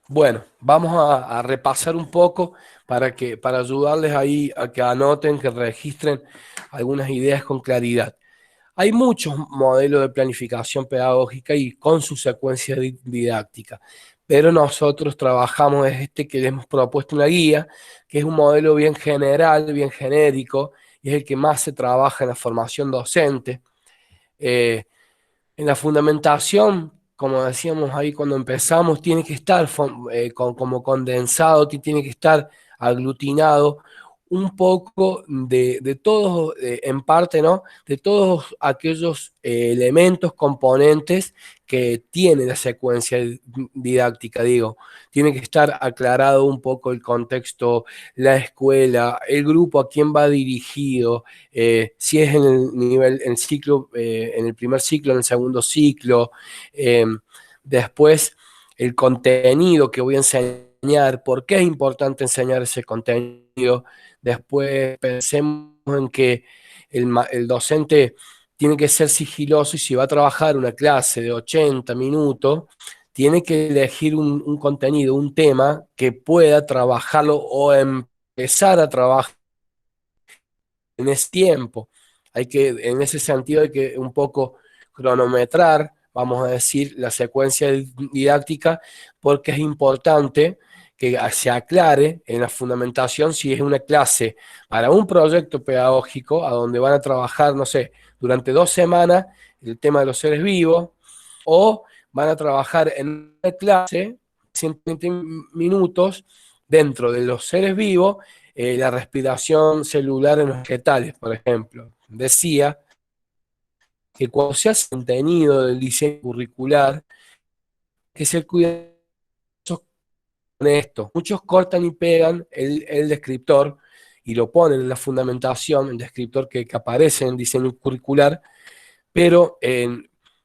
Bueno, vamos a repasar un poco para ayudarles ahí a que anoten, que registren algunas ideas con claridad. Hay muchos modelos de planificación pedagógica y con su secuencia didáctica, pero nosotros trabajamos es este que les hemos propuesto en la guía, que es un modelo bien general, bien genérico, y es el que más se trabaja en la formación docente. Eh, en la fundamentación, como decíamos ahí cuando empezamos, tiene que estar como condensado, tiene que estar aglutinado un poco de todos, en parte, ¿no? De todos aquellos elementos, componentes que tiene la secuencia didáctica, digo. Tiene que estar aclarado un poco el contexto, la escuela, el grupo a quién va dirigido, si es en el nivel, en ciclo, en el primer ciclo, en el segundo ciclo, eh, después el contenido que voy a enseñar, por qué es importante enseñar ese contenido, después pensemos en que el docente tiene que ser sigiloso y si va a trabajar una clase de 80 minutos, tiene que elegir un contenido, un tema que pueda trabajarlo o empezar a trabajar en ese tiempo. En ese sentido, hay que un poco cronometrar, vamos a decir, la secuencia didáctica, porque es importante que se aclare en la fundamentación si es una clase para un proyecto pedagógico a donde van a trabajar, no sé, durante 2 semanas el tema de los seres vivos, o van a trabajar en una clase, 120 minutos, dentro de los seres vivos, la respiración celular en los vegetales, por ejemplo. Decía que cuando se hace contenido del diseño curricular, que se cuida con esto. Muchos cortan y pegan el descriptor y lo ponen en la fundamentación, el descriptor que aparece en el diseño curricular, pero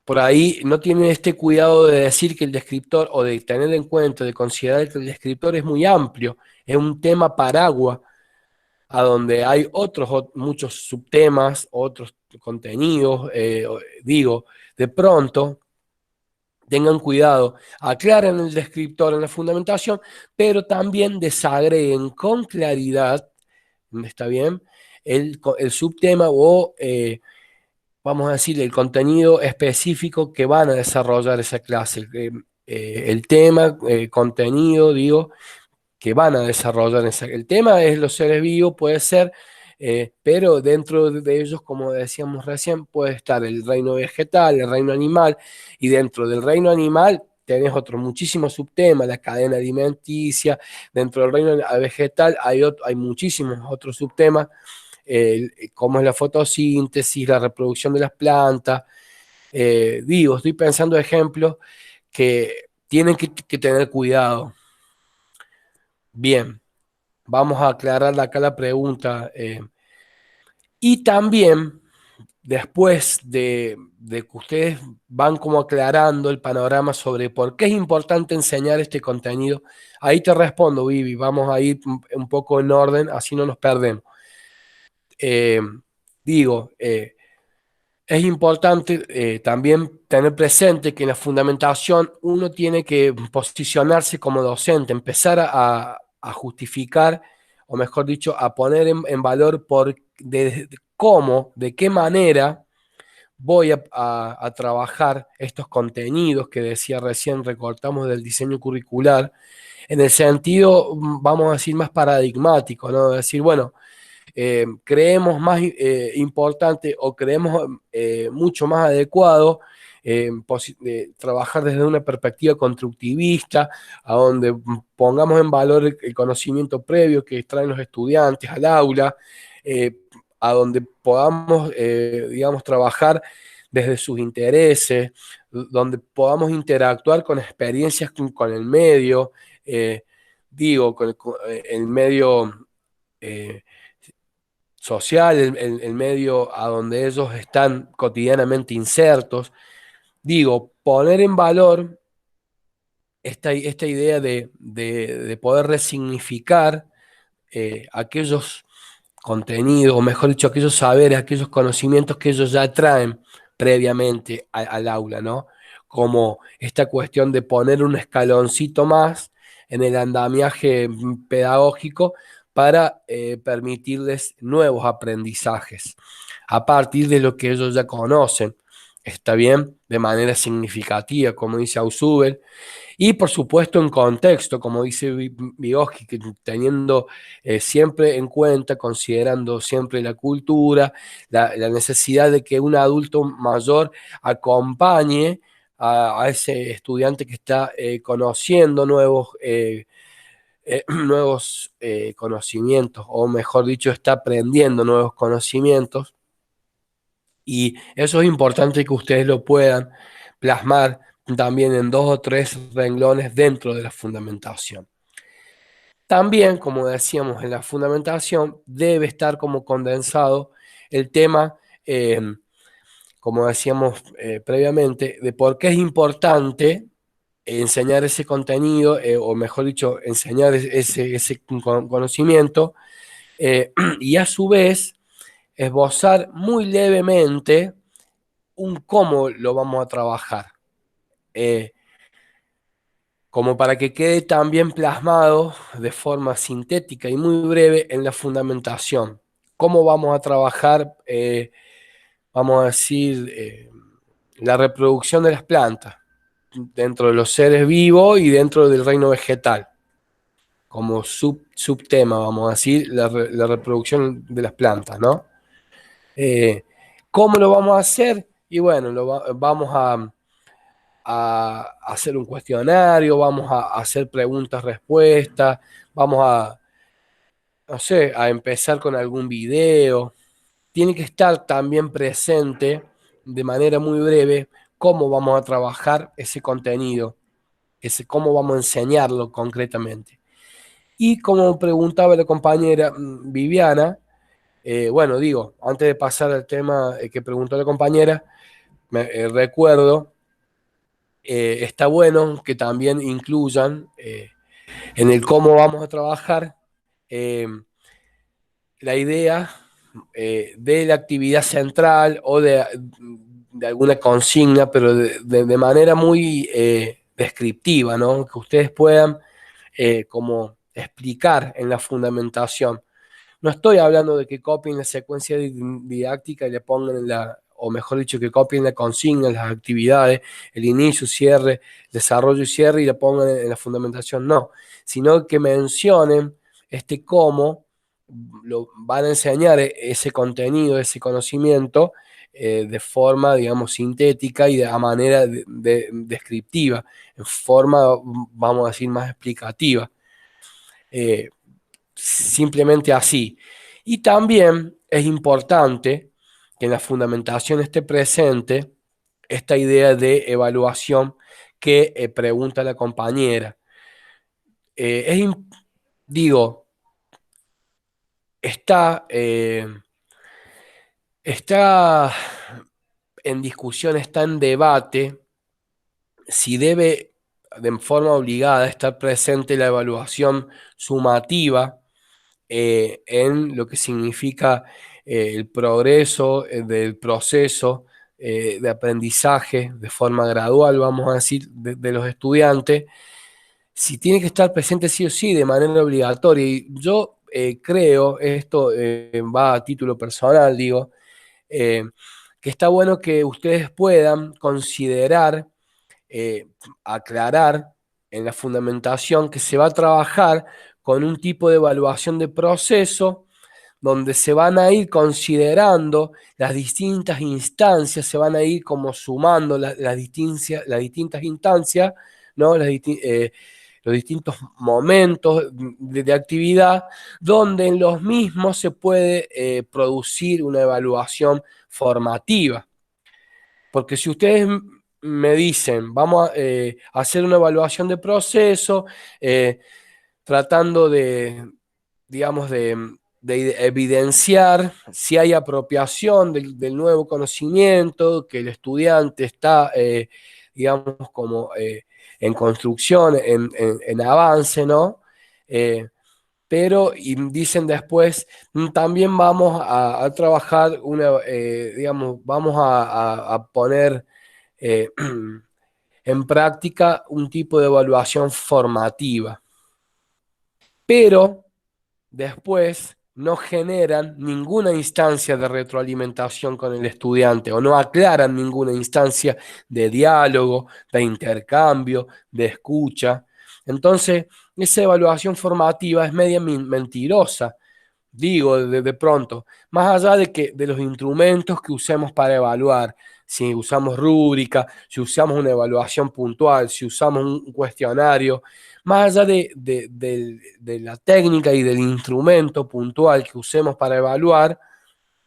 por ahí no tienen este cuidado de decir que el descriptor o de tener en cuenta, de considerar que el descriptor es muy amplio, es un tema paraguas a donde hay muchos subtemas, otros contenidos, digo, de pronto tengan cuidado, aclaren el descriptor en la fundamentación, pero también desagreguen con claridad, ¿está bien? El subtema o, vamos a decir, el contenido específico que van a desarrollar esa clase. El tema, contenido, digo, que van a desarrollar. El tema es los seres vivos, puede ser, pero dentro de ellos, como decíamos recién, puede estar el reino vegetal, el reino animal, y dentro del reino animal tenés otros muchísimos subtemas, la cadena alimenticia, dentro del reino vegetal hay muchísimos otros subtemas, como es la fotosíntesis, la reproducción de las plantas. Digo, estoy pensando ejemplos que tienen que tener cuidado. Bien, vamos a aclarar acá la pregunta. Y también, después de que ustedes van como aclarando el panorama sobre por qué es importante enseñar este contenido, ahí te respondo, Vivi, vamos a ir un poco en orden, así no nos perdemos. Eh, digo, es importante también tener presente que en la fundamentación uno tiene que posicionarse como docente, empezar a justificar, o mejor dicho, a poner en valor de cómo, de qué manera voy a trabajar estos contenidos que decía recién, recortamos del diseño curricular, en el sentido, vamos a decir, más paradigmático, ¿no? Decir, bueno, creemos más importante o creemos mucho más adecuado trabajar desde una perspectiva constructivista, a donde pongamos en valor el conocimiento previo que traen los estudiantes al aula, eh, a donde podamos, digamos, trabajar desde sus intereses, donde podamos interactuar con experiencias con el medio, digo, con el medio eh, social, el medio a donde ellos están cotidianamente insertos. Digo, poner en valor esta idea de poder resignificar aquellos contenidos, o mejor dicho, aquellos saberes, aquellos conocimientos que ellos ya traen previamente al aula, ¿no? Como esta cuestión de poner un escaloncito más en el andamiaje pedagógico para permitirles nuevos aprendizajes a partir de lo que ellos ya conocen. Está bien, de manera significativa, como dice Ausubel, y por supuesto en contexto, como dice Vygotsky, que teniendo siempre en cuenta, considerando siempre la cultura, la necesidad de que un adulto mayor acompañe a ese estudiante que está conociendo nuevos conocimientos, o mejor dicho, está aprendiendo nuevos conocimientos. Y eso es importante que ustedes lo puedan plasmar también en 2 o 3 renglones dentro de la fundamentación. También, como decíamos en la fundamentación, debe estar como condensado el tema, como decíamos previamente, de por qué es importante enseñar ese contenido, o mejor dicho, enseñar ese conocimiento, y a su vez esbozar muy levemente un cómo lo vamos a trabajar, eh, como para que quede también plasmado de forma sintética y muy breve en la fundamentación. ¿Cómo vamos a trabajar, vamos a decir, la reproducción de las plantas dentro de los seres vivos y dentro del reino vegetal? Como subtema, vamos a decir, la reproducción de las plantas, ¿no? ¿Cómo lo vamos a hacer? Y bueno, vamos a hacer un cuestionario, vamos a hacer preguntas-respuestas, vamos no sé, a empezar con algún video. Tiene que estar también presente de manera muy breve cómo vamos a trabajar ese contenido, cómo vamos a enseñarlo concretamente. Y como preguntaba la compañera Viviana, bueno, digo, antes de pasar al tema que preguntó la compañera, recuerdo, está bueno que también incluyan en el cómo vamos a trabajar eh, la idea de la actividad central o de alguna consigna, pero de manera muy descriptiva, ¿no? Que ustedes puedan como explicar en la fundamentación. No estoy hablando de que copien la secuencia didáctica y le pongan o mejor dicho, que copien la consigna, las actividades, el inicio, cierre, desarrollo y cierre y le pongan en la fundamentación, no, sino que mencionen cómo lo van a enseñar ese contenido, ese conocimiento, de forma, digamos, sintética y de manera descriptiva, en forma, vamos a decir, más explicativa. Simplemente así. Y también es importante que en la fundamentación esté presente esta idea de evaluación que pregunta la compañera. Digo, está, está en discusión, está en debate si debe de forma obligada estar presente la evaluación sumativa en lo que significa el progreso del proceso de aprendizaje de forma gradual, vamos a decir, de los estudiantes, si tiene que estar presente sí o sí de manera obligatoria. Y yo creo, esto va a título personal, digo, eh, que está bueno que ustedes puedan considerar, eh, aclarar en la fundamentación que se va a trabajar con un tipo de evaluación de proceso donde se van a ir considerando las distintas instancias, se van a ir como sumando las distintas instancias, ¿no? Los distintos momentos de actividad, donde en los mismos se puede producir una evaluación formativa. Porque si ustedes me dicen, vamos a hacer una evaluación de proceso, tratando digamos, de evidenciar si hay apropiación del nuevo conocimiento, que el estudiante está, digamos, como en construcción, en avance, ¿no? Pero y dicen después, también vamos a trabajar digamos, vamos a poner eh, en práctica un tipo de evaluación formativa. pero después no generan ninguna instancia de retroalimentación con el estudiante o no aclaran ninguna instancia de diálogo, de intercambio, de escucha. Entonces, esa evaluación formativa es media mentirosa, digo de pronto, más allá de los instrumentos que usemos para evaluar, si usamos rúbrica, si usamos una evaluación puntual, si usamos un cuestionario, más allá de la técnica y del instrumento puntual que usemos para evaluar,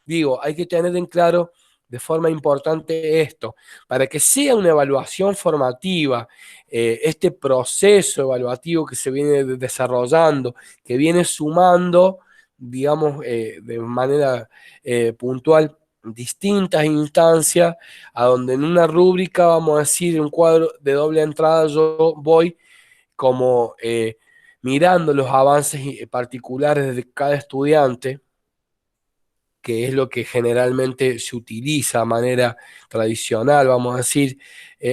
digo, hay que tener en claro de forma importante esto, para que sea una evaluación formativa, este proceso evaluativo que se viene desarrollando, que viene sumando, digamos, de manera puntual distintas instancias, a donde en una rúbrica, vamos a decir, un cuadro de doble entrada, yo voy como mirando los avances particulares de cada estudiante, que es lo que generalmente se utiliza de manera tradicional, vamos a decir.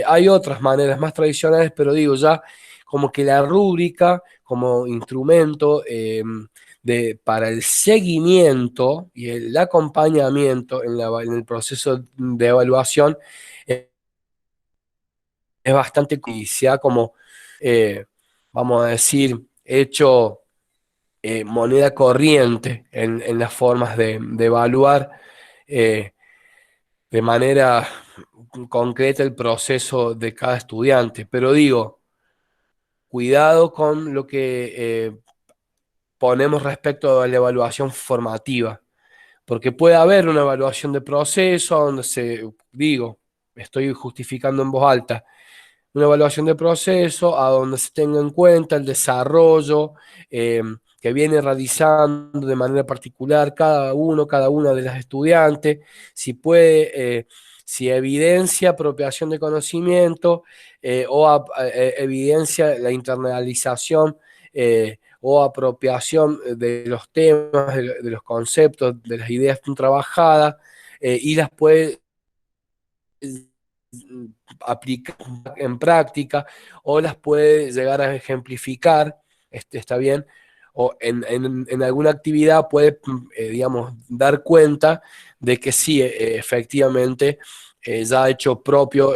Hay otras maneras más tradicionales, pero digo ya como que la rúbrica como instrumento para el seguimiento y el acompañamiento en el proceso de evaluación es bastante y se ha como, eh, vamos a decir, hecho moneda corriente en las formas de evaluar eh, de manera concreta el proceso de cada estudiante. Pero digo, cuidado con lo que ponemos respecto a la evaluación formativa, porque puede haber una evaluación de proceso donde digo, estoy justificando en voz alta, una evaluación de proceso a donde se tenga en cuenta el desarrollo que viene realizando de manera particular cada una de las estudiantes, si puede, si evidencia apropiación de conocimiento evidencia la internalización o apropiación de los temas, de los conceptos, de las ideas trabajadas y las puede aplicar en práctica o las puede llegar a ejemplificar, está bien, o en alguna actividad puede, digamos, dar cuenta de que sí, efectivamente, ya ha hecho propio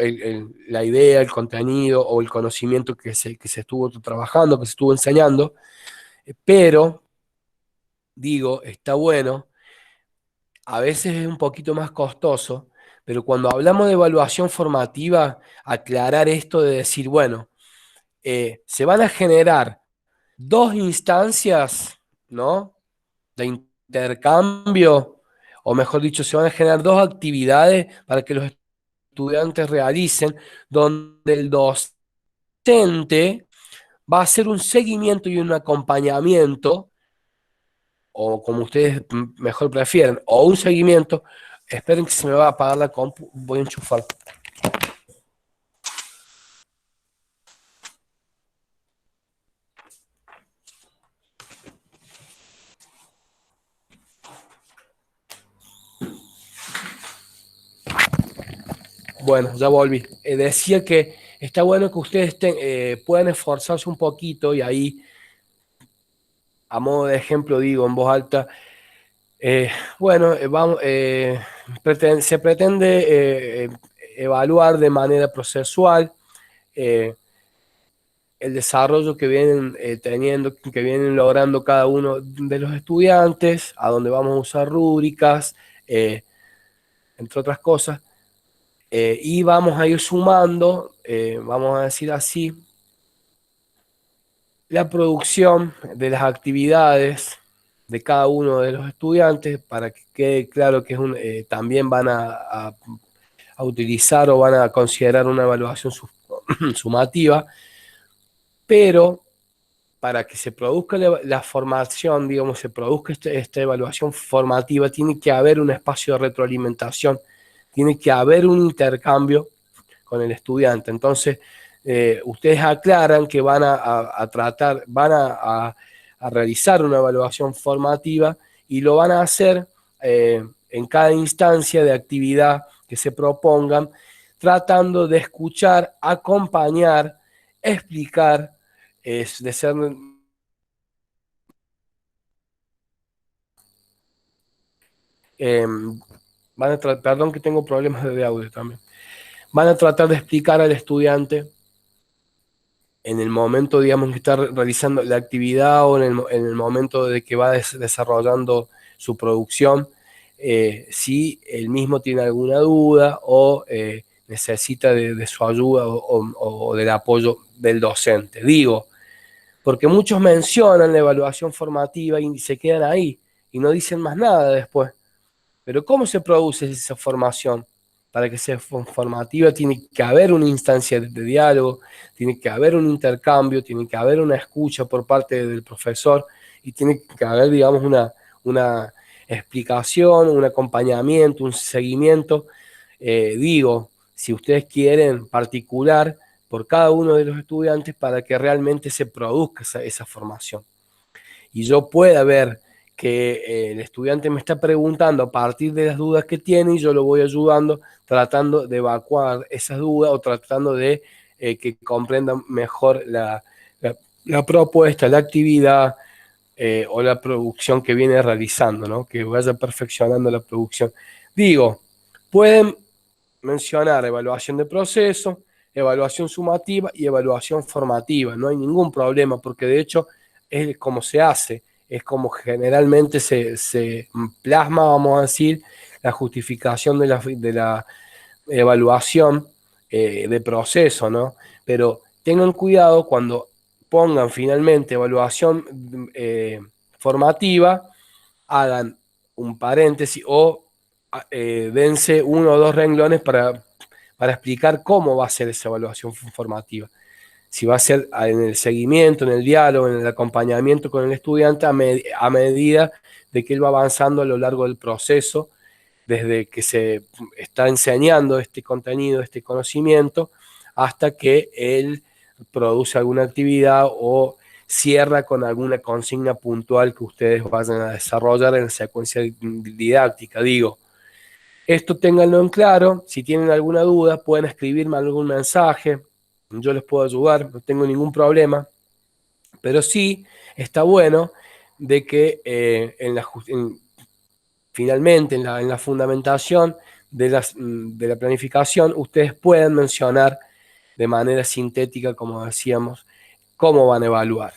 la idea, el contenido o el conocimiento que se estuvo trabajando, que se estuvo enseñando, pero, digo, está bueno, a veces es un poquito más costoso, pero cuando hablamos de evaluación formativa, aclarar esto de decir, bueno, se van a generar dos instancias, ¿no? De intercambio, o mejor dicho, se van a generar dos actividades para que los estudiantes realicen, donde el docente va a hacer un seguimiento y un acompañamiento o como ustedes mejor prefieren, o un seguimiento. Esperen que se me va a apagar la compu, voy a enchufar. Bueno, ya volví. Decía que está bueno que ustedes puedan esforzarse un poquito y ahí, a modo de ejemplo, digo en voz alta, bueno, se pretende evaluar de manera procesual eh, el desarrollo que vienen teniendo, que vienen logrando cada uno de los estudiantes, a donde vamos a usar rúbricas, eh, entre otras cosas, y vamos a ir sumando, vamos a decir así, la producción de las actividades de cada uno de los estudiantes para que quede claro que también van a utilizar o van a considerar una evaluación sumativa, pero para que se produzca la formación, digamos, se produzca esta evaluación formativa, tiene que haber un espacio de retroalimentación, tiene que haber un intercambio con el estudiante. Entonces, ustedes aclaran que van a tratar, a realizar una evaluación formativa y lo van a hacer en cada instancia de actividad que se propongan, tratando de escuchar, acompañar, explicar, de ser eh, perdón que tengo problemas de audio también, van a tratar de explicar al estudiante en el momento, digamos, que está realizando la actividad o en el momento de que va desarrollando su producción, si el mismo tiene alguna duda o necesita de su ayuda o del apoyo del docente. Digo, porque muchos mencionan la evaluación formativa y se quedan ahí y no dicen más nada después. Pero ¿cómo se produce esa formación? Para que sea formativa tiene que haber una instancia de diálogo, tiene que haber un intercambio, tiene que haber una escucha por parte del profesor y tiene que haber, digamos, una explicación, un acompañamiento, un seguimiento. Digo, si ustedes quieren particular por cada uno de los estudiantes para que realmente se produzca esa formación y yo pueda ver que el estudiante me está preguntando a partir de las dudas que tiene y yo lo voy ayudando tratando de evacuar esas dudas o tratando de que comprendan mejor la propuesta, la actividad o la producción que viene realizando, ¿no? Que vaya perfeccionando la producción. Digo, pueden mencionar evaluación de proceso, evaluación sumativa y evaluación formativa. No hay ningún problema porque de hecho es como se hace, es como generalmente se plasma, vamos a decir, la justificación de la evaluación de proceso, ¿no? Pero tengan cuidado cuando pongan finalmente evaluación formativa, hagan un paréntesis o dense uno o dos renglones para explicar cómo va a ser esa evaluación formativa. Si va a ser en el seguimiento, en el diálogo, en el acompañamiento con el estudiante a medida de que él va avanzando a lo largo del proceso, desde que se está enseñando este contenido, este conocimiento, hasta que él produce alguna actividad o cierra con alguna consigna puntual que ustedes vayan a desarrollar en la secuencia didáctica. Digo, esto ténganlo en claro, si tienen alguna duda pueden escribirme algún mensaje, yo les puedo ayudar, no tengo ningún problema, pero sí está bueno de que finalmente en la fundamentación de la planificación ustedes puedan mencionar de manera sintética, como decíamos, cómo van a evaluar.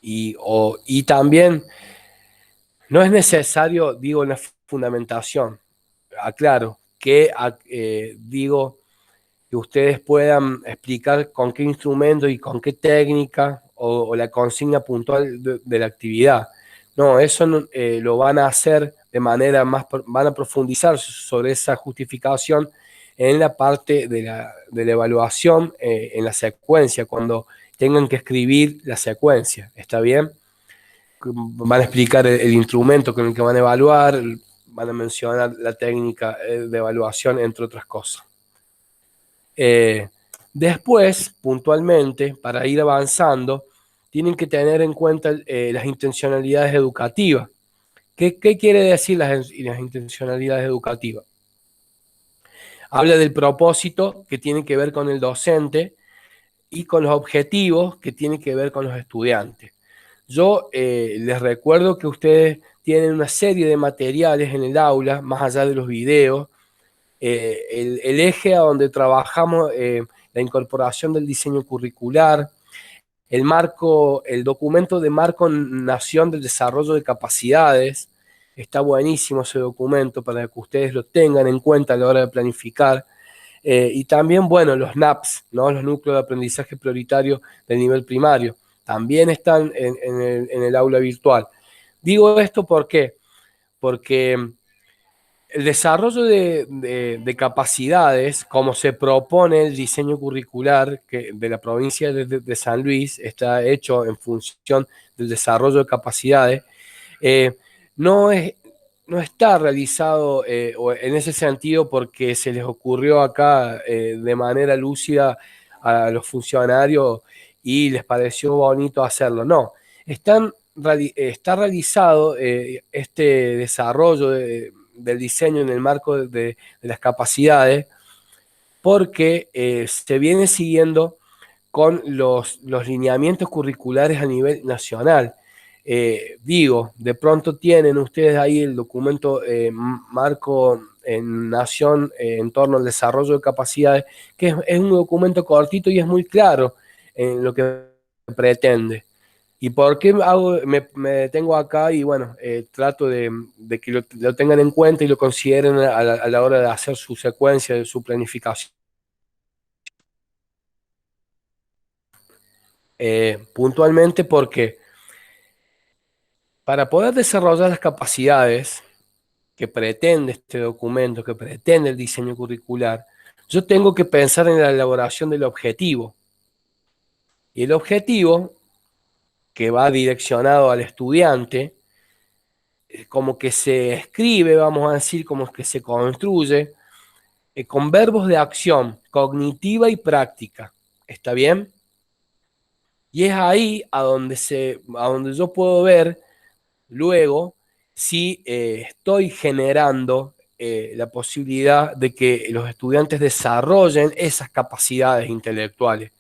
Y también no es necesario, digo, en la fundamentación, aclaro, que digo que ustedes puedan explicar con qué instrumento y con qué técnica o la consigna puntual de la actividad. No, eso no, lo van a hacer de manera más, van a profundizar sobre esa justificación en la parte de la evaluación, en la secuencia, cuando tengan que escribir la secuencia. ¿Está bien? Van a explicar el instrumento con el que van a evaluar, van a mencionar la técnica de evaluación, entre otras cosas. Después, puntualmente, para ir avanzando, tienen que tener en cuenta las intencionalidades educativas. ¿Qué quiere decir las intencionalidades educativas? Habla del propósito que tiene que ver con el docente y con los objetivos que tienen que ver con los estudiantes. Yo les recuerdo que ustedes tienen una serie de materiales en el aula, más allá de los videos. El eje a donde trabajamos, la incorporación del diseño curricular, el marco, el documento de marco nación del desarrollo de capacidades. Está buenísimo ese documento para que ustedes lo tengan en cuenta a la hora de planificar. Y también, bueno, los NAPS, ¿no? Los núcleos de aprendizaje prioritario del nivel primario, también están en el aula virtual. Digo esto ¿por qué? Porque el desarrollo de capacidades, como se propone el diseño curricular de la provincia de San Luis, está hecho en función del desarrollo de capacidades, eh, no, no está realizado en ese sentido porque se les ocurrió acá de manera lúcida a los funcionarios y les pareció bonito hacerlo. No, está realizado este desarrollo del diseño en el marco de las capacidades porque se viene siguiendo con los lineamientos curriculares a nivel nacional. Digo, de pronto tienen ustedes ahí el documento marco en Nación en torno al desarrollo de capacidades, que es un documento cortito y es muy claro en lo que pretende. ¿Y por qué me detengo acá? Y bueno, trato de que lo tengan en cuenta y lo consideren a la hora de hacer su secuencia, de su planificación. Puntualmente porque para poder desarrollar las capacidades que pretende este documento, que pretende el diseño curricular, yo tengo que pensar en la elaboración del objetivo. Y el objetivo, que va direccionado al estudiante, como que se escribe, vamos a decir, como que se construye, con verbos de acción cognitiva y práctica. ¿Está bien? Y es ahí a donde yo puedo ver luego si estoy generando la posibilidad de que los estudiantes desarrollen esas capacidades intelectuales.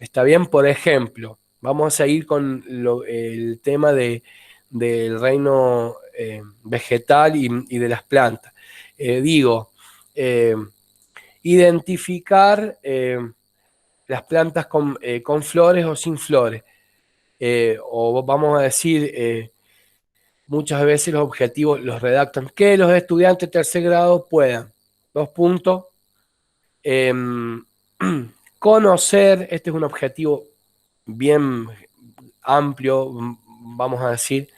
¿Está bien? Por ejemplo, vamos a seguir con el tema del reino vegetal y de las plantas. Digo, eh, identificar las plantas con flores o sin flores. O vamos a decir, muchas veces los objetivos los redactan que los estudiantes de tercer grado puedan. Dos puntos. Eh, Conocer, este es un objetivo bien amplio, vamos a decir,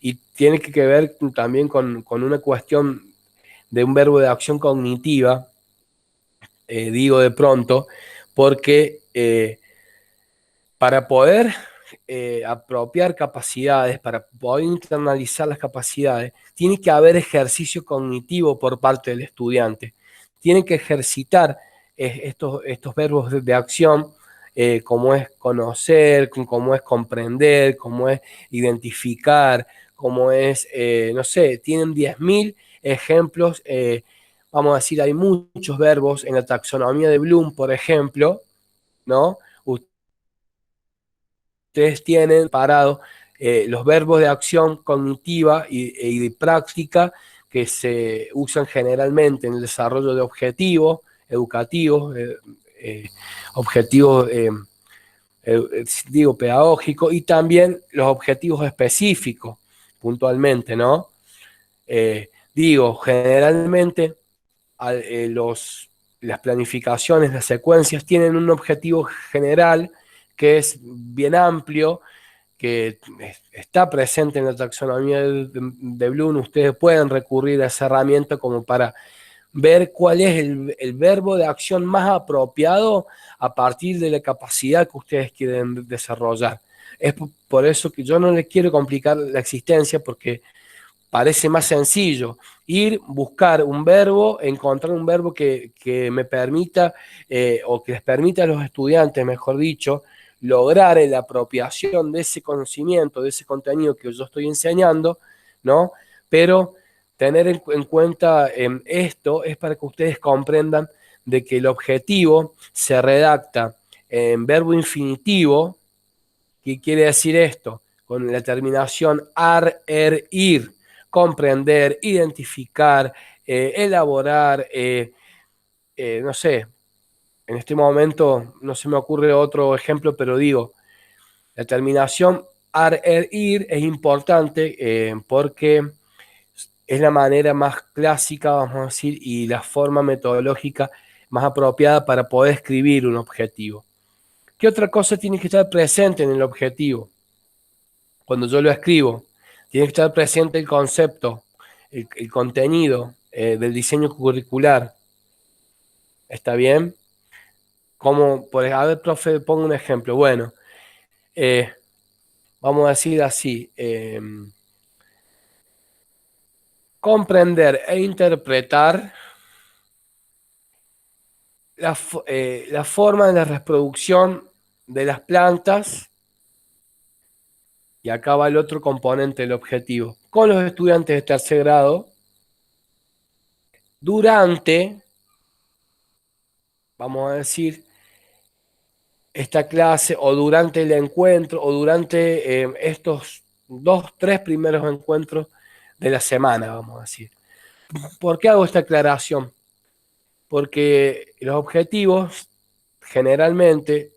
y tiene que ver también con una cuestión de un verbo de acción cognitiva, digo de pronto, porque para poder apropiar capacidades, para poder internalizar las capacidades, tiene que haber ejercicio cognitivo por parte del estudiante. Tiene que ejercitar estos verbos de acción, como es conocer, como es comprender, como es identificar, como es, no sé, tienen 10.000 ejemplos. Vamos a decir, hay muchos verbos en la taxonomía de Bloom, por ejemplo, ¿no? Ustedes tienen parado los verbos de acción cognitiva y de práctica que se usan generalmente en el desarrollo de objetivos educativos, objetivos, digo, pedagógicos, y también los objetivos específicos, puntualmente, ¿no? Digo, generalmente las planificaciones, las secuencias tienen un objetivo general que es bien amplio, que está presente en la taxonomía de Bloom. Ustedes pueden recurrir a esa herramienta como para ver cuál es el verbo de acción más apropiado a partir de la capacidad que ustedes quieren desarrollar. Es por eso que yo no les quiero complicar la existencia, porque parece más sencillo ir, buscar un verbo, encontrar un verbo que me permita, o que les permita a los estudiantes, mejor dicho, lograr la apropiación de ese conocimiento, de ese contenido que yo estoy enseñando, ¿no? Pero tener en cuenta esto es para que ustedes comprendan de que el objetivo se redacta en verbo infinitivo. ¿Qué quiere decir esto? Con la terminación ar, er, ir, comprender, identificar, elaborar, no sé, en este momento no se me ocurre otro ejemplo, pero digo, la terminación ar, er, ir es importante porque es la manera más clásica, vamos a decir, y la forma metodológica más apropiada para poder escribir un objetivo. ¿Qué otra cosa tiene que estar presente en el objetivo? Cuando yo lo escribo, tiene que estar presente el concepto, el contenido del diseño curricular. ¿Está bien? Como, a ver, profe, pongo un ejemplo. Bueno, eh, vamos a decir así, comprender e interpretar la forma de la reproducción de las plantas, y acá va el otro componente del objetivo, con los estudiantes de tercer grado, durante, vamos a decir, esta clase, o durante el encuentro, o durante estos 2, 3 primeros encuentros de la semana, vamos a decir. ¿Por qué hago esta aclaración? Porque los objetivos generalmente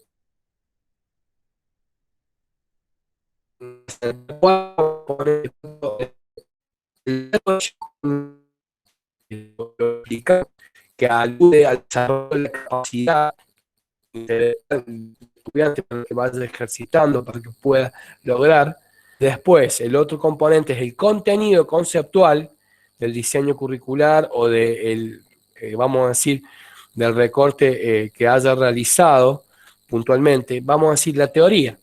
que ayude al desarrollo de la capacidad del estudiante para que vaya ejercitando, para que pueda lograr. Después, el otro componente es el contenido conceptual del diseño curricular o del, vamos a decir, del recorte que haya realizado puntualmente. Vamos a decir la teoría,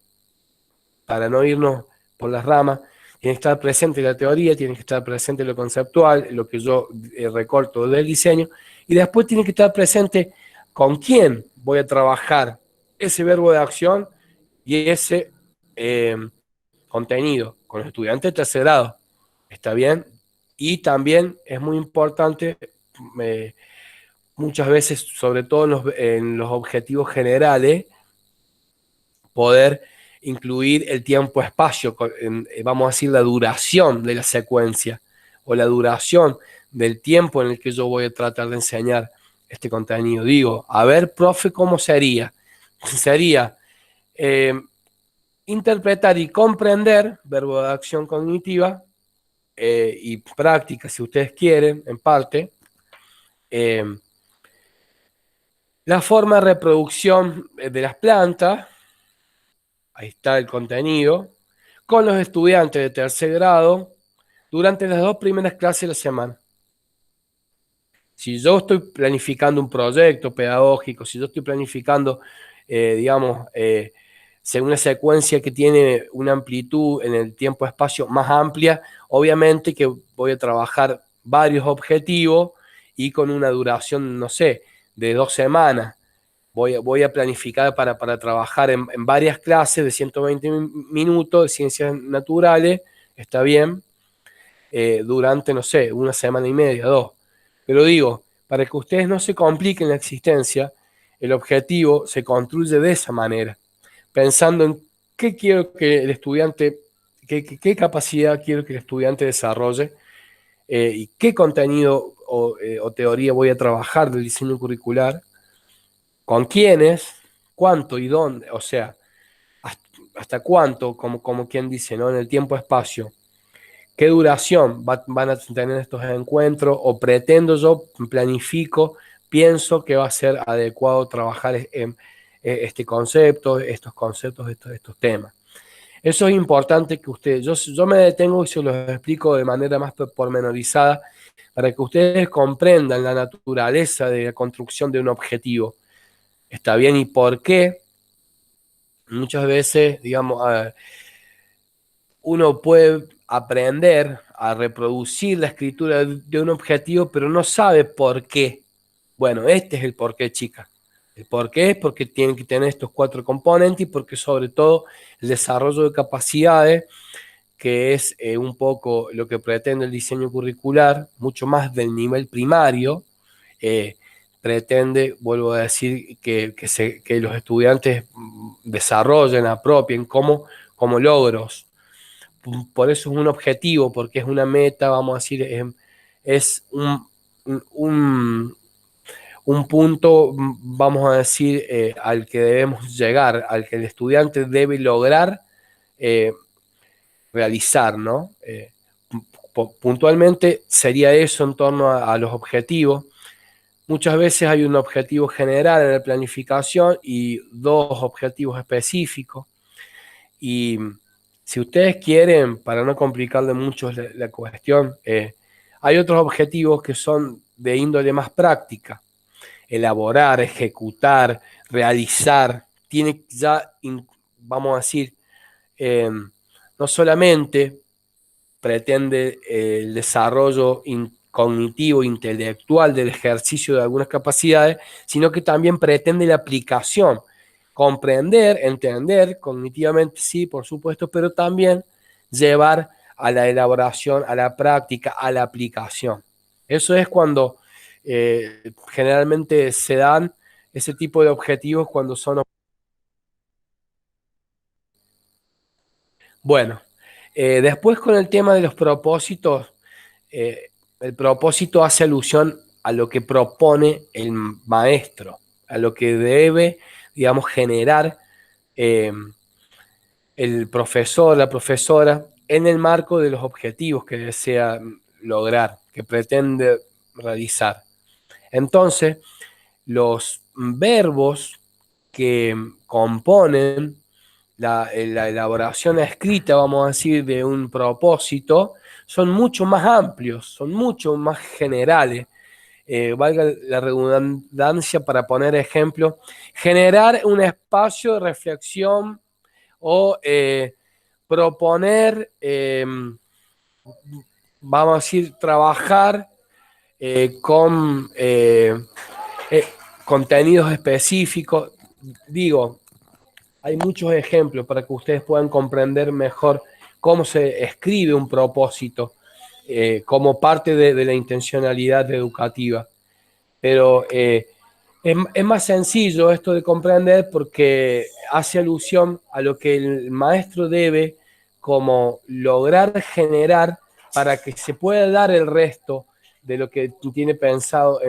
para no irnos por las ramas. Tiene que estar presente la teoría, tiene que estar presente lo conceptual, lo que yo recorto del diseño, y después tiene que estar presente con quién voy a trabajar ese verbo de acción y ese eh, contenido, con los estudiantes de tercer grado. ¿Está bien? Y también es muy importante, eh, muchas veces, sobre todo en los objetivos generales, poder incluir el tiempo-espacio, vamos a decir, la duración de la secuencia o la duración del tiempo en el que yo voy a tratar de enseñar este contenido. Digo, a ver, profe, ¿cómo sería? Sería interpretar y comprender, verbo de acción cognitiva, y práctica, si ustedes quieren, en parte, eh, la forma de reproducción de las plantas, ahí está el contenido, con los estudiantes de tercer grado durante las 2 primeras clases de la semana. Si yo estoy planificando un proyecto pedagógico, si yo estoy planificando, digamos, según una secuencia que tiene una amplitud en el tiempo-espacio más amplia, obviamente que voy a trabajar varios objetivos y con una duración, no sé, de 2 semanas. Voy a planificar para trabajar en varias clases de 120 minutos de ciencias naturales, está bien, durante, no sé, una semana y media, 2. Pero digo, para que ustedes no se compliquen la existencia, el objetivo se construye de esa manera, pensando en qué quiero que el estudiante, qué capacidad quiero que el estudiante desarrolle, y qué contenido o teoría voy a trabajar del diseño curricular, con quiénes, cuánto y dónde, o sea, hasta cuánto, como quien dice, ¿no? En el tiempo-espacio. ¿Qué duración van a tener estos encuentros? O pretendo yo, planifico, pienso que va a ser adecuado trabajar en este concepto, estos conceptos, estos temas. Eso es importante que ustedes, yo me detengo y se los explico de manera más pormenorizada para que ustedes comprendan la naturaleza de la construcción de un objetivo. ¿Está bien? ¿Y por qué? Muchas veces, digamos, uno puede aprender a reproducir la escritura de un objetivo, pero no sabe por qué. Bueno, este es el por qué, chicas. El por qué es porque tienen que tener estos 4 componentes y porque sobre todo el desarrollo de capacidades, que es un poco lo que pretende el diseño curricular, mucho más del nivel primario, eh, pretende, vuelvo a decir, que los estudiantes desarrollen, apropien como logros. Por eso es un objetivo, porque es una meta, vamos a decir, es un, un punto, vamos a decir, al que debemos llegar, al que el estudiante debe lograr eh, realizar, ¿no? Puntualmente sería eso en torno a los objetivos. Muchas veces hay un objetivo general en la planificación y 2 objetivos específicos. Y si ustedes quieren, para no complicarle mucho la cuestión, hay otros objetivos que son de índole más práctica. Elaborar, ejecutar, realizar. Tiene ya, vamos a decir, no solamente pretende el desarrollo cognitivo, intelectual del ejercicio de algunas capacidades, sino que también pretende la aplicación, comprender, entender cognitivamente, sí, por supuesto, pero también llevar a la elaboración, a la práctica, a la aplicación. Eso es cuando generalmente se dan ese tipo de objetivos cuando son... Bueno, Después con el tema de los propósitos, el propósito hace alusión a lo que propone el maestro, a lo que debe, digamos, generar eh, el profesor, la profesora, en el marco de los objetivos que desea lograr, que pretende realizar. Entonces, los verbos que componen la elaboración escrita, vamos a decir, de un propósito, son mucho más amplios, son mucho más generales. Valga la redundancia para poner ejemplo, generar un espacio de reflexión o proponer, vamos a decir, trabajar con contenidos específicos. Digo, hay muchos ejemplos para que ustedes puedan comprender mejor cómo se escribe un propósito como parte de la intencionalidad educativa. Pero es más sencillo esto de comprender porque hace alusión a lo que el maestro debe como lograr generar para que se pueda dar el resto de lo que tiene pensado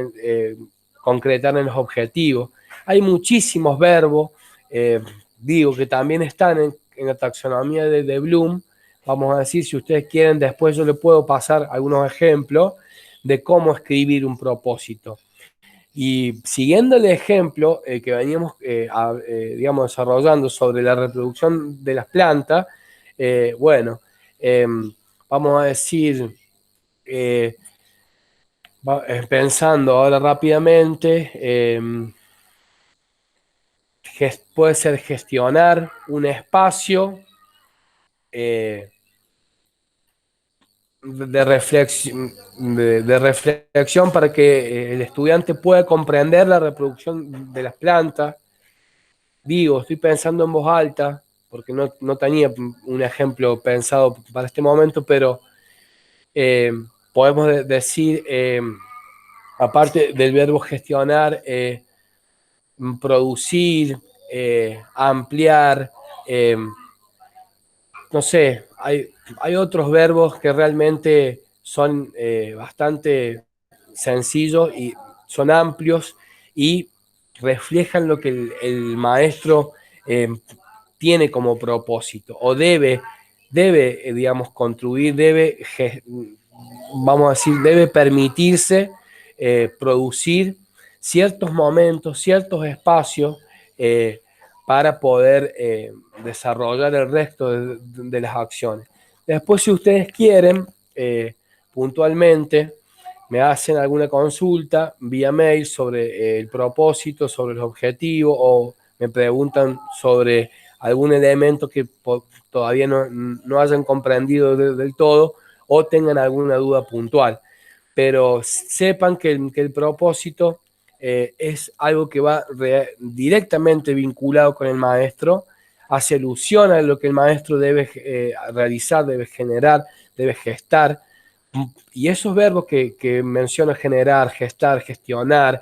concretar en los objetivos. Hay muchísimos verbos, digo, que también están en la taxonomía de Bloom. Vamos a decir, si ustedes quieren, después yo les puedo pasar algunos ejemplos de cómo escribir un propósito. Y siguiendo el ejemplo que veníamos, digamos, desarrollando sobre la reproducción de las plantas, bueno, vamos a decir, eh, pensando ahora rápidamente, puede ser gestionar un espacio de reflexión para que el estudiante pueda comprender la reproducción de las plantas. Digo, estoy pensando en voz alta, porque no tenía un ejemplo pensado para este momento, pero eh, podemos decir, aparte del verbo gestionar, producir, ampliar, eh, no sé, hay otros verbos que realmente son bastante sencillos y son amplios y reflejan lo que el maestro tiene como propósito o debe digamos, construir, vamos a decir, debe permitirse producir ciertos momentos, ciertos espacios para poder desarrollar el resto de las acciones. Después, si ustedes quieren, puntualmente, me hacen alguna consulta vía mail sobre el propósito, sobre los objetivos o me preguntan sobre algún elemento que todavía no hayan comprendido del todo o tengan alguna duda puntual. Pero sepan que el propósito es algo que va directamente vinculado con el maestro, hace alusión a lo que el maestro debe realizar, debe generar, debe gestar. Y esos verbos que menciona, generar, gestar, gestionar,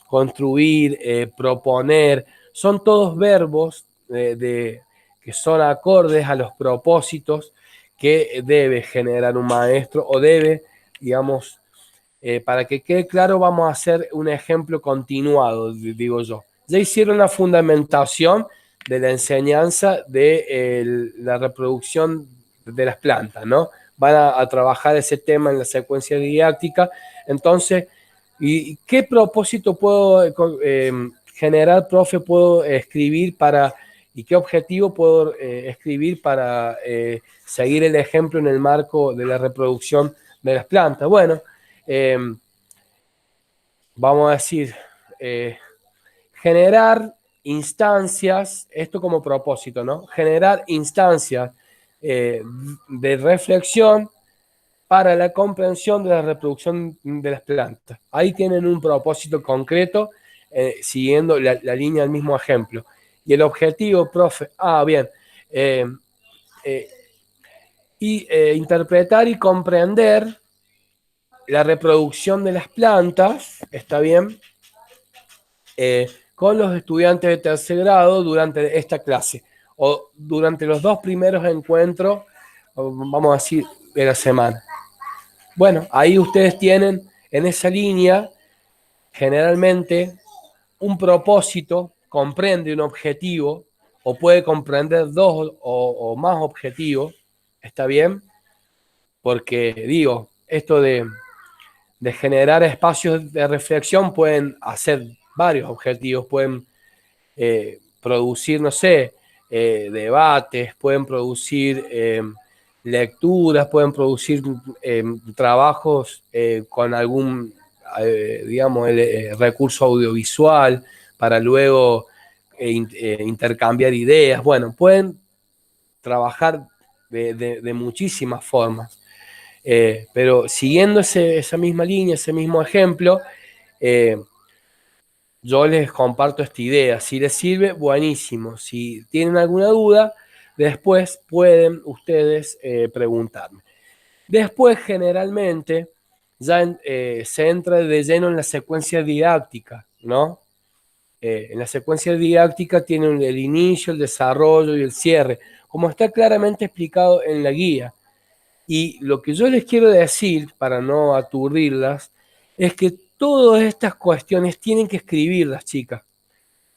construir, proponer, son todos verbos que son acordes a los propósitos que debe generar un maestro o debe, digamos, para que quede claro, vamos a hacer un ejemplo continuado, digo yo. Ya hicieron la fundamentación de la enseñanza de la reproducción de las plantas, ¿no? Van a trabajar ese tema en la secuencia didáctica. Entonces, ¿y qué propósito puedo generar, profe, puedo escribir para, y qué objetivo puedo escribir para seguir el ejemplo en el marco de la reproducción de las plantas? Bueno, eh, vamos a decir, eh, generar instancias, esto como propósito, ¿no? Generar instancias de reflexión para la comprensión de la reproducción de las plantas. Ahí tienen un propósito concreto, siguiendo la línea del mismo ejemplo. Y el objetivo, profe, bien, eh, eh, interpretar y comprender la reproducción de las plantas, ¿está bien? Con los estudiantes de tercer grado durante esta clase o durante los dos primeros encuentros vamos a decir, de la semana. Bueno, ahí ustedes tienen en esa línea generalmente un propósito, comprende un objetivo o puede comprender dos o más objetivos, ¿está bien? Porque digo, esto de generar espacios de reflexión pueden hacer varios objetivos, pueden producir, no sé, debates, pueden producir lecturas, pueden producir trabajos con algún, digamos, recurso audiovisual para luego intercambiar ideas. Bueno, pueden trabajar de muchísimas formas. Pero siguiendo esa misma línea, ese mismo ejemplo, eh, yo les comparto esta idea. Si les sirve, buenísimo. Si tienen alguna duda, después pueden ustedes preguntarme. Después, generalmente, ya se entra de lleno en la secuencia didáctica, ¿no? En la secuencia didáctica tienen el inicio, el desarrollo y el cierre, como está claramente explicado en la guía. Y lo que yo les quiero decir, para no aturdirlas, es que todas estas cuestiones tienen que escribirlas, chicas.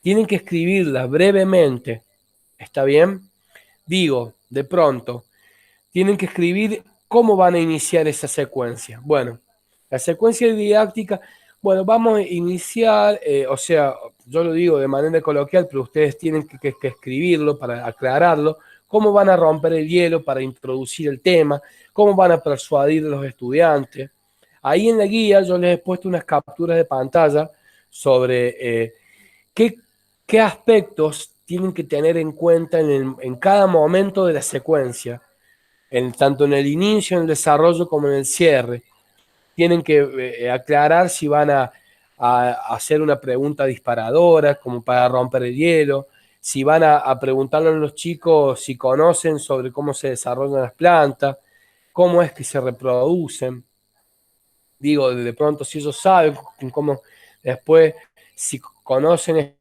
Tienen que escribirlas brevemente. ¿Está bien? Digo, de pronto, tienen que escribir cómo van a iniciar esa secuencia. Bueno, la secuencia didáctica, bueno, vamos a iniciar, o sea, yo lo digo de manera coloquial, pero ustedes tienen que escribirlo para aclararlo, cómo van a romper el hielo para introducir el tema, cómo van a persuadir a los estudiantes. Ahí en la guía yo les he puesto unas capturas de pantalla sobre qué, qué aspectos tienen que tener en cuenta en cada momento de la secuencia tanto en el inicio, en el desarrollo como en el cierre. Tienen que aclarar si van a hacer una pregunta disparadora, como para romper el hielo, si van a preguntarle a los chicos si conocen sobre cómo se desarrollan las plantas, cómo es que se reproducen. Digo, de pronto, si ellos saben cómo después, si conocen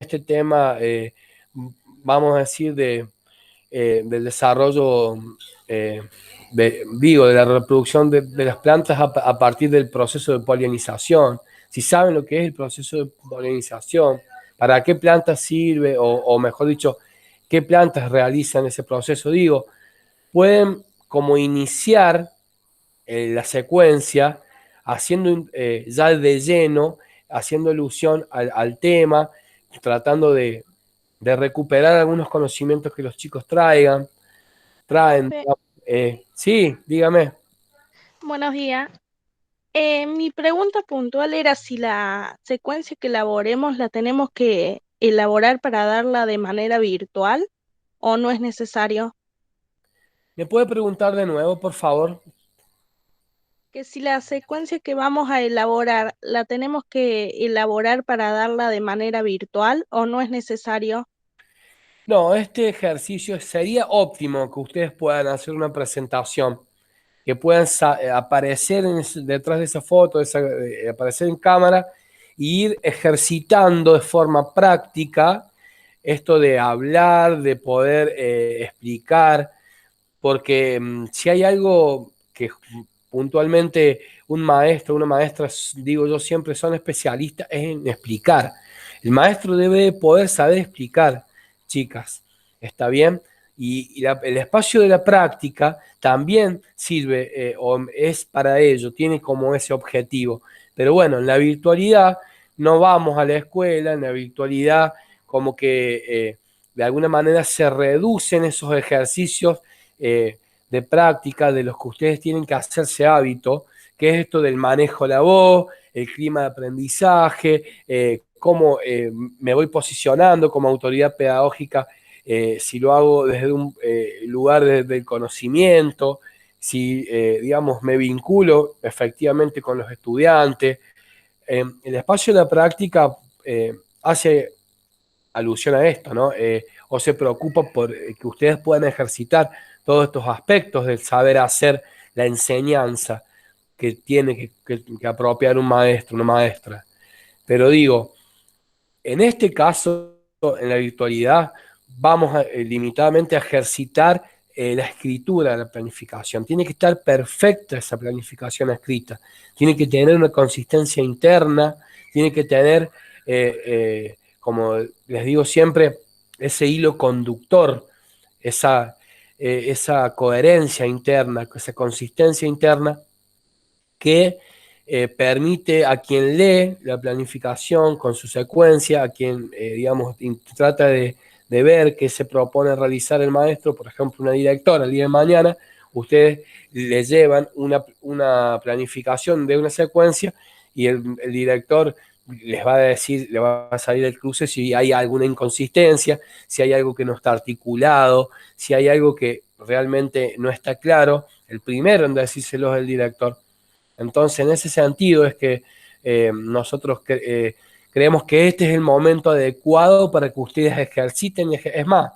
este tema, vamos a decir, del desarrollo, de la reproducción de las plantas a partir del proceso de polinización. Si saben lo que es el proceso de polinización, para qué plantas sirve, o mejor dicho, qué plantas realizan ese proceso, digo, pueden como iniciar la secuencia haciendo ya de lleno, haciendo alusión al tema, tratando de recuperar algunos conocimientos que los chicos traen. Profe, Sí, dígame. buenos días. Mi pregunta puntual era si la secuencia que elaboremos la tenemos que elaborar para darla de manera virtual o no es necesario. ¿Me puede preguntar de nuevo, por favor? Que si la secuencia que vamos a elaborar la tenemos que elaborar para darla de manera virtual o no es necesario. No, este ejercicio sería óptimo que ustedes puedan hacer una presentación, que puedan aparecer detrás de esa foto, aparecer en cámara e ir ejercitando de forma práctica esto de hablar, de poder explicar, porque si hay algo que puntualmente un maestro, una maestra, digo yo siempre, son especialistas es en explicar. El maestro debe poder saber explicar, chicas, ¿está bien? El espacio de la práctica también sirve o es para ello, tiene como ese objetivo. Pero bueno, en la virtualidad no vamos a la escuela, en la virtualidad como que de alguna manera se reducen esos ejercicios eh, de práctica de los que ustedes tienen que hacerse hábito, que es esto del manejo de la voz, el clima de aprendizaje, cómo me voy posicionando como autoridad pedagógica, si lo hago desde un lugar del conocimiento, si, digamos, me vinculo efectivamente con los estudiantes. El espacio de la práctica hace alusión a esto, ¿no? O se preocupa por que ustedes puedan ejercitar todos estos aspectos del saber hacer la enseñanza que tiene que apropiar un maestro, una maestra. Pero digo, en este caso, en la virtualidad, vamos limitadamente a ejercitar la escritura de la planificación. Tiene que estar perfecta esa planificación escrita. Tiene que tener una consistencia interna, tiene que tener, como les digo siempre, ese hilo conductor, esa coherencia interna, esa consistencia interna que permite a quien lee la planificación con su secuencia, a quien, digamos, trata de ver qué se propone realizar el maestro, por ejemplo, una directora el día de mañana, ustedes le llevan una planificación de una secuencia y el director les va a decir, le va a salir el cruce si hay alguna inconsistencia, si hay algo que no está articulado, si hay algo que realmente no está claro. El primero en decírselo es el director. Entonces, en ese sentido es que nosotros creemos que este es el momento adecuado para que ustedes ejerciten. Es más,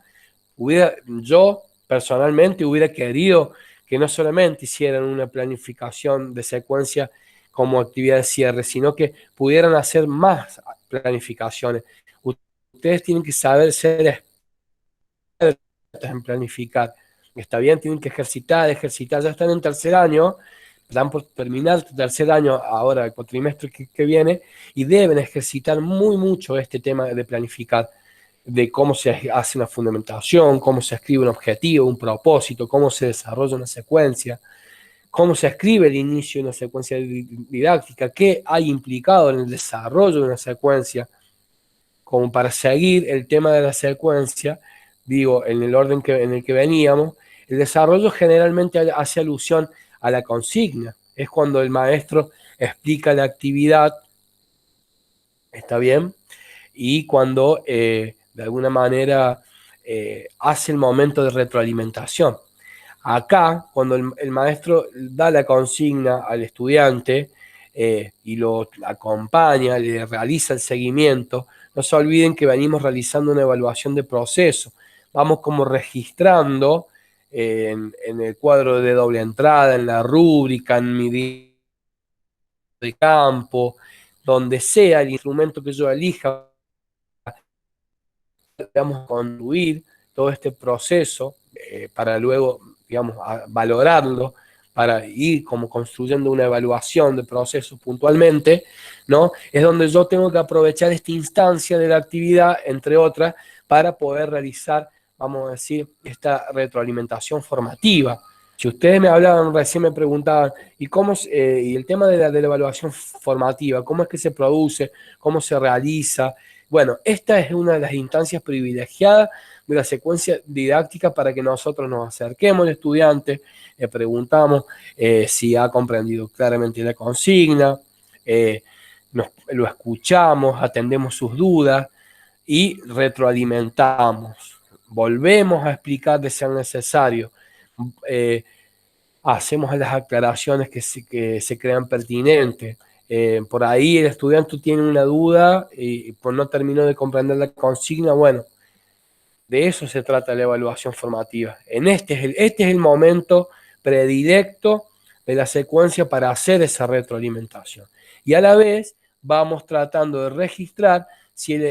yo personalmente hubiera querido que no solamente hicieran una planificación de secuencia como actividad de cierre, sino que pudieran hacer más planificaciones. Ustedes tienen que saber ser expertos en planificar. Está bien, tienen que ejercitar, ya están en tercer año, están por terminar el tercer año ahora, el cuatrimestre que viene, y deben ejercitar muy mucho este tema de planificar, de cómo se hace una fundamentación, cómo se escribe un objetivo, un propósito, cómo se desarrolla una secuencia, cómo se escribe el inicio de una secuencia didáctica, qué hay implicado en el desarrollo de una secuencia, como para seguir el tema de la secuencia, digo, en el orden en el que veníamos. El desarrollo generalmente hace alusión a la consigna, es cuando el maestro explica la actividad, ¿está bien? Y cuando de alguna manera hace el momento de retroalimentación. Acá, cuando el maestro da la consigna al estudiante y lo acompaña, le realiza el seguimiento, no se olviden que venimos realizando una evaluación de proceso. Vamos como registrando en el cuadro de doble entrada, en la rúbrica, en mi de campo, donde sea el instrumento que yo elija, digamos, conduir todo este proceso para luego, digamos, valorarlo, para ir como construyendo una evaluación de procesos puntualmente, ¿no? Es donde yo tengo que aprovechar esta instancia de la actividad, entre otras, para poder realizar, vamos a decir, esta retroalimentación formativa. Si ustedes me hablaban, recién me preguntaban, y el tema de la evaluación formativa, cómo es que se produce, cómo se realiza. Bueno, esta es una de las instancias privilegiadas de la secuencia didáctica para que nosotros nos acerquemos al estudiante, le preguntamos si ha comprendido claramente la consigna, lo escuchamos, atendemos sus dudas y retroalimentamos. Volvemos a explicar de ser necesario. Hacemos las aclaraciones que se crean pertinentes. Por ahí el estudiante tiene una duda y pues no terminó de comprender la consigna. Bueno, de eso se trata la evaluación formativa. Este es el momento predilecto de la secuencia para hacer esa retroalimentación. Y a la vez vamos tratando de registrar si el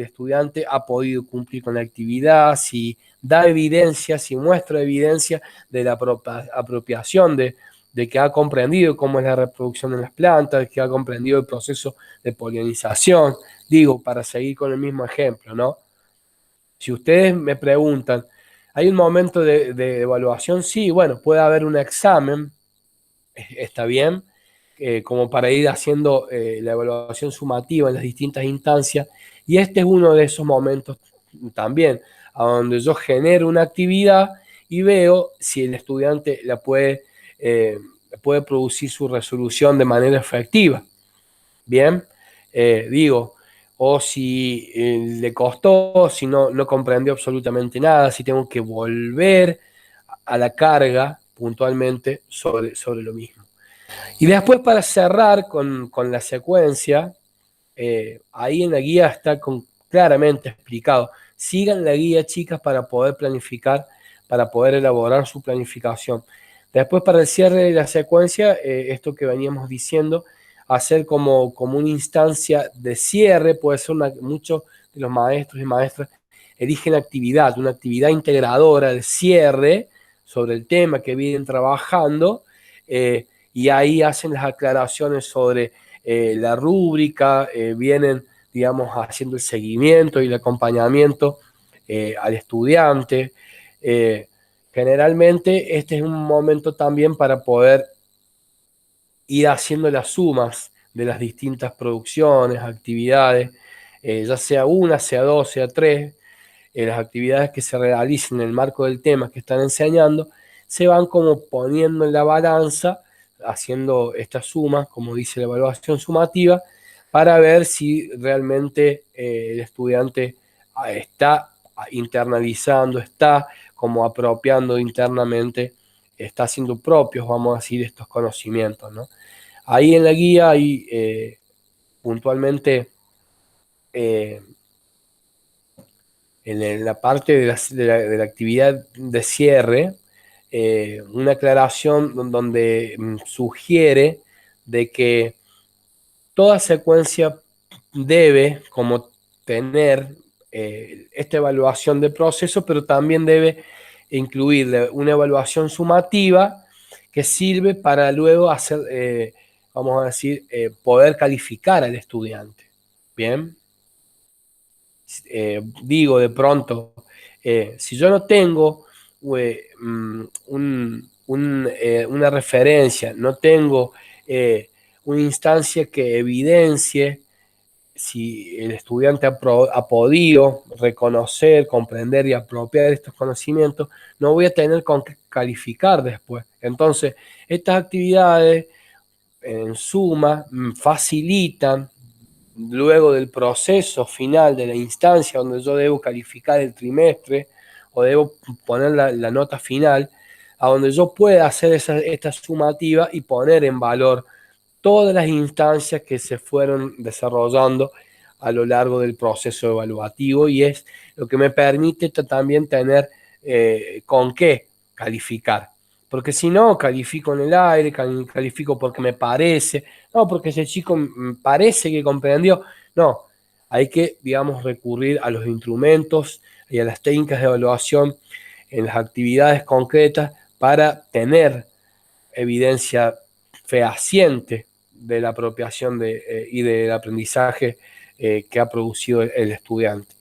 estudiante ha podido cumplir con la actividad, si da evidencia, si muestra evidencia de la apropiación de que ha comprendido cómo es la reproducción en las plantas, que ha comprendido el proceso de polinización. Digo, para seguir con el mismo ejemplo, ¿no? Si ustedes me preguntan, ¿hay un momento de evaluación? Sí, bueno, puede haber un examen, está bien, como para ir haciendo la evaluación sumativa en las distintas instancias, y este es uno de esos momentos también, a donde yo genero una actividad y veo si el estudiante puede producir su resolución de manera efectiva. Bien, digo, o si le costó, si no comprendió absolutamente nada, si tengo que volver a la carga puntualmente sobre lo mismo. Y después para cerrar con la secuencia, ahí en la guía está claramente explicado. Sigan la guía, chicas, para poder planificar, para poder elaborar su planificación. Después para el cierre de la secuencia, esto que veníamos diciendo, hacer como una instancia de cierre, puede ser muchos de los maestros y maestras eligen una actividad integradora de cierre, sobre el tema que vienen trabajando, y ahí hacen las aclaraciones sobre la rúbrica, vienen, digamos, haciendo el seguimiento y el acompañamiento al estudiante. Generalmente este es un momento también para poder ir haciendo las sumas de las distintas producciones, actividades, ya sea una, sea dos, sea tres, las actividades que se realicen en el marco del tema que están enseñando, se van como poniendo en la balanza, haciendo estas sumas, como dice la evaluación sumativa, para ver si realmente el estudiante está internalizando, está como apropiando internamente, está haciendo propios, vamos a decir, estos conocimientos, ¿no? Ahí en la guía hay puntualmente eh, en la parte de la actividad de cierre, una aclaración donde sugiere de que toda secuencia debe como tener esta evaluación de proceso, pero también debe incluir una evaluación sumativa que sirve para luego hacer, vamos a decir, poder calificar al estudiante. Bien, digo de pronto, si yo no tengo una referencia, no tengo una instancia que evidencie si el estudiante ha podido reconocer, comprender y apropiar estos conocimientos, no voy a tener con qué calificar después. Entonces, estas actividades, en suma, facilitan luego del proceso final de la instancia donde yo debo calificar el trimestre o debo poner la nota final, a donde yo pueda hacer esta sumativa y poner en valor todas las instancias que se fueron desarrollando a lo largo del proceso evaluativo, y es lo que me permite también tener con qué calificar. Porque si no, califico en el aire, califico porque me parece, no, porque ese chico parece que comprendió. No, hay que, digamos, recurrir a los instrumentos y a las técnicas de evaluación en las actividades concretas para tener evidencia fehaciente de la apropiación y del aprendizaje que ha producido el estudiante.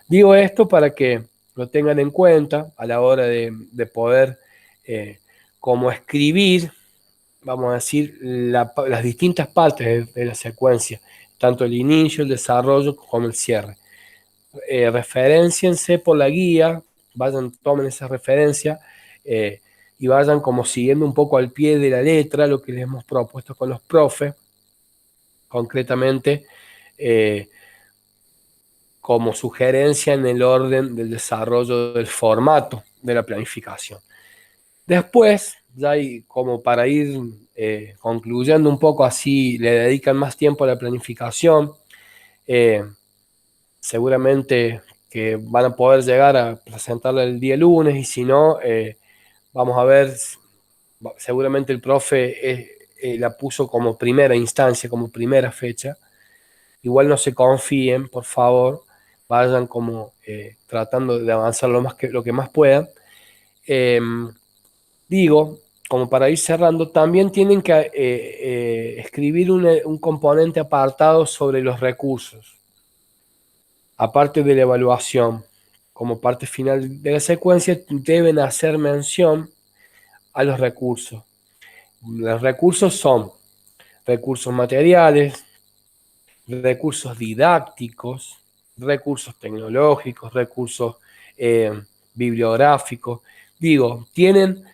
Digo esto para que lo tengan en cuenta a la hora de poder como escribir, vamos a decir, las distintas partes de la secuencia, tanto el inicio, el desarrollo como el cierre. Referenciense por la guía, vayan, tomen esa referencia y vayan como siguiendo un poco al pie de la letra lo que les hemos propuesto con los profes, concretamente como sugerencia en el orden del desarrollo del formato de la planificación. Después, ya como para ir concluyendo un poco, así le dedican más tiempo a la planificación, seguramente que van a poder llegar a presentarla el día lunes, y si no, vamos a ver, seguramente el profe la puso como primera instancia, como primera fecha. Igual no se confíen, por favor, vayan como tratando de avanzar lo que más puedan. Digo, como para ir cerrando, también tienen que escribir un componente apartado sobre los recursos, aparte de la evaluación. Como parte final de la secuencia, deben hacer mención a los recursos. Los recursos son recursos materiales, recursos didácticos, recursos tecnológicos, recursos bibliográficos. Digo, tienen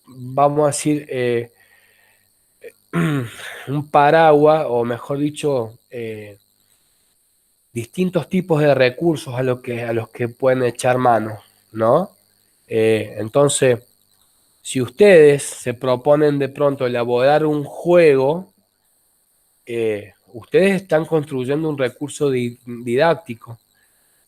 vamos a decir, un paraguas, o mejor dicho, distintos tipos de recursos a los que pueden echar mano, ¿no? Entonces, si ustedes se proponen de pronto elaborar un juego, ustedes están construyendo un recurso didáctico,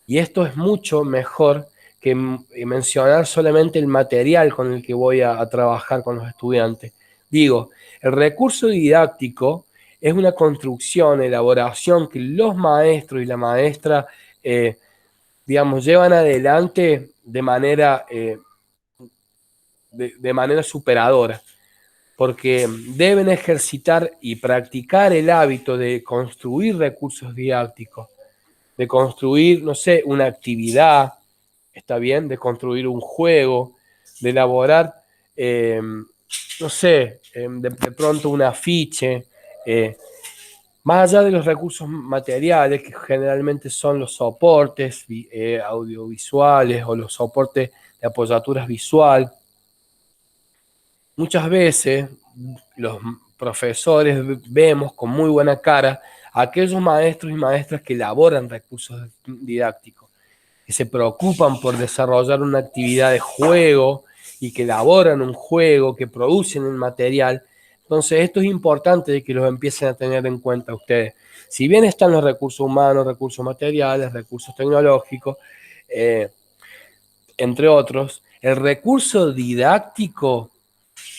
y esto es mucho mejor que mencionar solamente el material con el que voy a trabajar con los estudiantes. Digo, el recurso didáctico es una construcción, elaboración que los maestros y la maestra, digamos, llevan adelante de manera, de manera superadora, porque deben ejercitar y practicar el hábito de construir recursos didácticos, de construir, no sé, una actividad, está bien, de construir un juego, de elaborar, no sé, de pronto un afiche, más allá de los recursos materiales, que generalmente son los soportes audiovisuales o los soportes de apoyaturas visual. Muchas veces los profesores vemos con muy buena cara a aquellos maestros y maestras que elaboran recursos didácticos, que se preocupan por desarrollar una actividad de juego y que elaboran un juego, que producen el material. Entonces, esto es importante de que los empiecen a tener en cuenta ustedes. Si bien están los recursos humanos, recursos materiales, recursos tecnológicos, entre otros, el recurso didáctico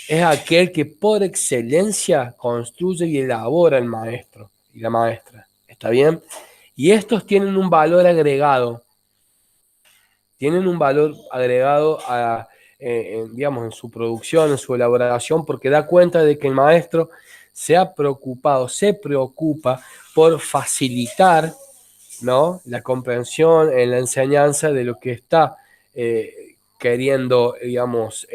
es aquel que por excelencia construye y elabora el maestro y la maestra. ¿Está bien? Y estos tienen un valor agregado digamos, en su producción, en su elaboración, porque da cuenta de que el maestro se preocupa por facilitar, ¿no?, la comprensión en la enseñanza de lo que está queriendo, digamos,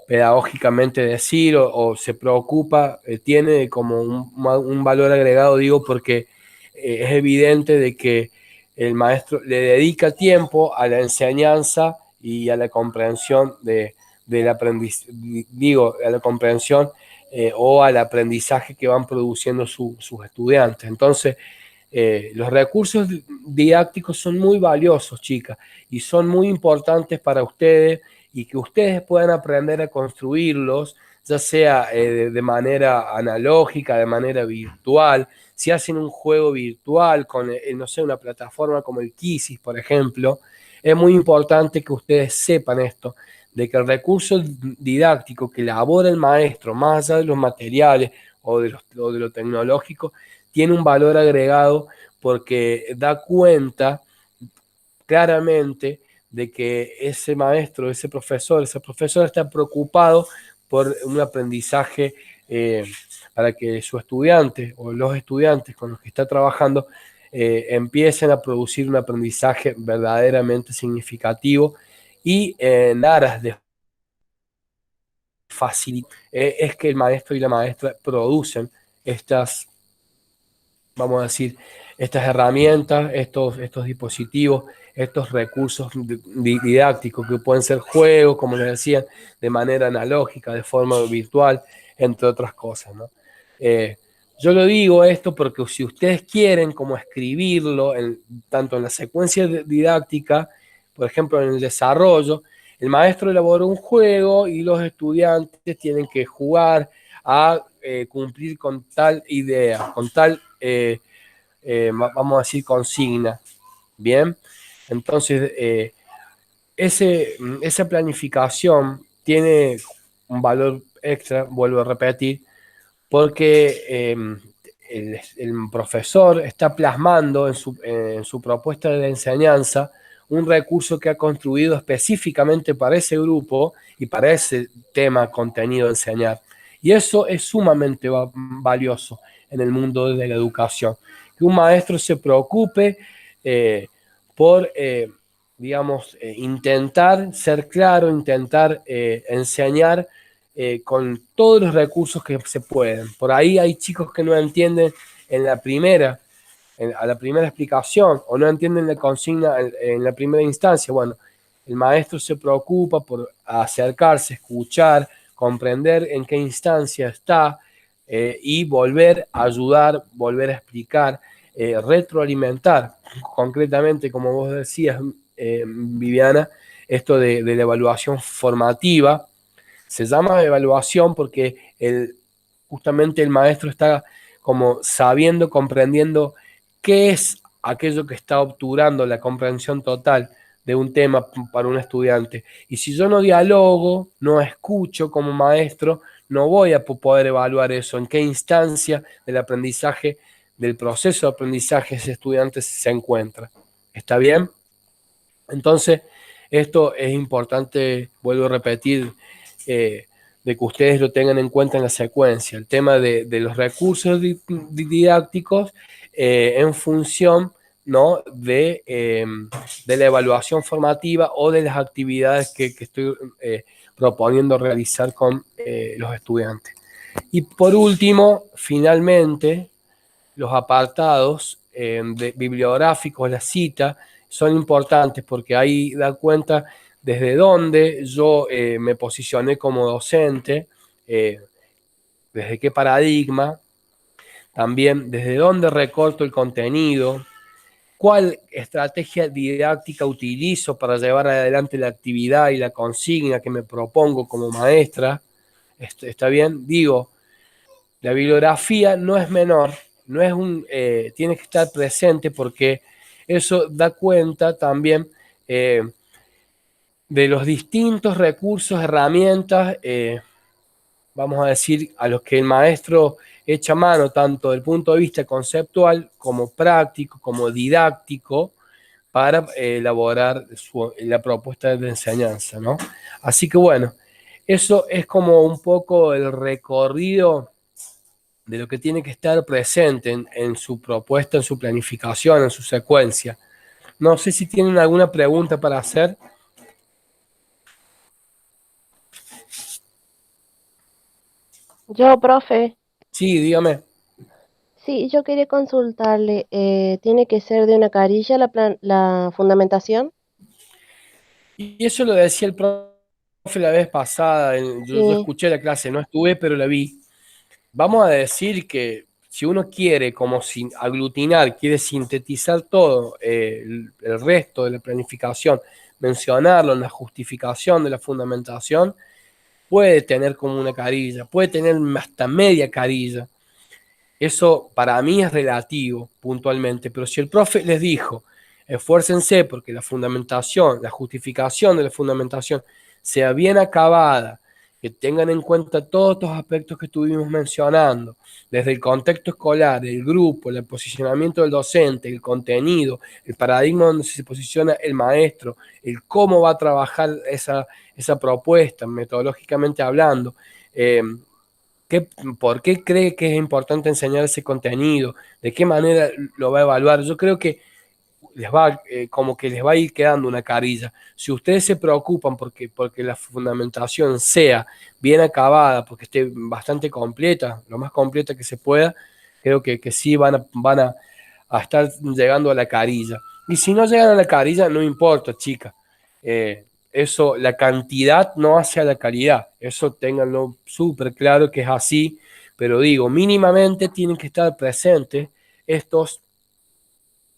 pedagógicamente decir, o se preocupa, tiene como un valor agregado, digo, porque es evidente de que el maestro le dedica tiempo a la enseñanza y a la comprensión del aprendizaje, digo, a la comprensión o al aprendizaje que van produciendo sus estudiantes. Entonces, los recursos didácticos son muy valiosos, chicas, y son muy importantes para ustedes, y que ustedes puedan aprender a construirlos, ya sea de manera analógica, de manera virtual. Si hacen un juego virtual con, no sé, una plataforma como el Quizzes, por ejemplo, es muy importante que ustedes sepan esto, de que el recurso didáctico que elabora el maestro, más allá de los materiales o de lo tecnológico, tiene un valor agregado porque da cuenta claramente de que ese maestro, ese profesor está preocupado por un aprendizaje para que su estudiante o los estudiantes con los que está trabajando empiecen a producir un aprendizaje verdaderamente significativo, y en aras de facilitar, es que el maestro y la maestra producen estas, vamos a decir, estas herramientas, estos dispositivos, estos recursos didácticos que pueden ser juegos, como les decía, de manera analógica, de forma virtual, entre otras cosas, ¿no? Yo lo digo esto porque si ustedes quieren como escribirlo, tanto en la secuencia didáctica, por ejemplo en el desarrollo, el maestro elabora un juego y los estudiantes tienen que jugar a cumplir con tal idea, con tal vamos a decir, consigna. Bien, entonces esa planificación tiene un valor extra, vuelvo a repetir, porque el profesor está plasmando en su propuesta de enseñanza un recurso que ha construido específicamente para ese grupo y para ese tema contenido a enseñar. Y eso es sumamente valioso en el mundo de la educación. Que un maestro se preocupe por, digamos, intentar ser claro, intentar enseñar con todos los recursos que se pueden. Por ahí hay chicos que no entienden en la primera, a la primera explicación, o no entienden la consigna en la primera instancia. Bueno, el maestro se preocupa por acercarse, escuchar, comprender en qué instancia está, y volver a ayudar, volver a explicar, retroalimentar. Concretamente, como vos decías, Viviana, esto de la evaluación formativa. Se llama evaluación porque justamente el maestro está como sabiendo, comprendiendo qué es aquello que está obturando la comprensión total de un tema para un estudiante. Y si yo no dialogo, no escucho como maestro, no voy a poder evaluar eso, en qué instancia del aprendizaje, del proceso de aprendizaje ese estudiante se encuentra. ¿Está bien? Entonces, Esto es importante, vuelvo a repetir, de que ustedes lo tengan en cuenta en la secuencia. El tema de los recursos didácticos en función, ¿no?, de la evaluación formativa o de las actividades que estoy proponiendo realizar con los estudiantes. Y por último, finalmente, los apartados bibliográficos, la cita, son importantes porque ahí da cuenta desde dónde yo me posicioné como docente, desde qué paradigma, también desde dónde recorto el contenido, cuál estrategia didáctica utilizo para llevar adelante la actividad y la consigna que me propongo como maestra. ¿Está bien? Digo, la bibliografía no es menor, no es tiene que estar presente porque eso da cuenta también de los distintos recursos, herramientas, vamos a decir, a los que el maestro echa mano, tanto desde el punto de vista conceptual como práctico, como didáctico, para elaborar la propuesta de enseñanza, ¿no? Así que bueno, eso es como un poco el recorrido de lo que tiene que estar presente en su propuesta, en su planificación, en su secuencia. No sé si tienen alguna pregunta para hacer. Yo, profe, Sí, dígame. sí, yo quería consultarle, ¿tiene que ser de una carilla la fundamentación? Y eso lo decía el profe la vez pasada. Yo Sí, escuché la clase, no estuve, pero la vi. Vamos a decir que si uno quiere como aglutinar, quiere sintetizar todo el resto de la planificación, mencionarlo en la justificación de la fundamentación, puede tener como una carilla, puede tener hasta media carilla. Eso para mí es relativo puntualmente, pero si el profe les dijo, esfuércense porque la fundamentación, la justificación de la fundamentación sea bien acabada, que tengan en cuenta todos estos aspectos que estuvimos mencionando, desde el contexto escolar, el grupo, el posicionamiento del docente, el contenido, el paradigma donde se posiciona el maestro, el cómo va a trabajar esa propuesta, metodológicamente hablando. ¿Por qué cree que es importante enseñar ese contenido? ¿De qué manera lo va a evaluar? Yo creo que como que les va a ir quedando una carilla. Si ustedes se preocupan porque la fundamentación sea bien acabada, porque esté bastante completa, lo más completa que se pueda, creo que sí van a estar llegando a la carilla. Y si no llegan a la carilla, no importa, chicas. Eso, la cantidad no hace a la calidad. Eso ténganlo súper claro que es así. Pero digo, mínimamente tienen que estar presentes estos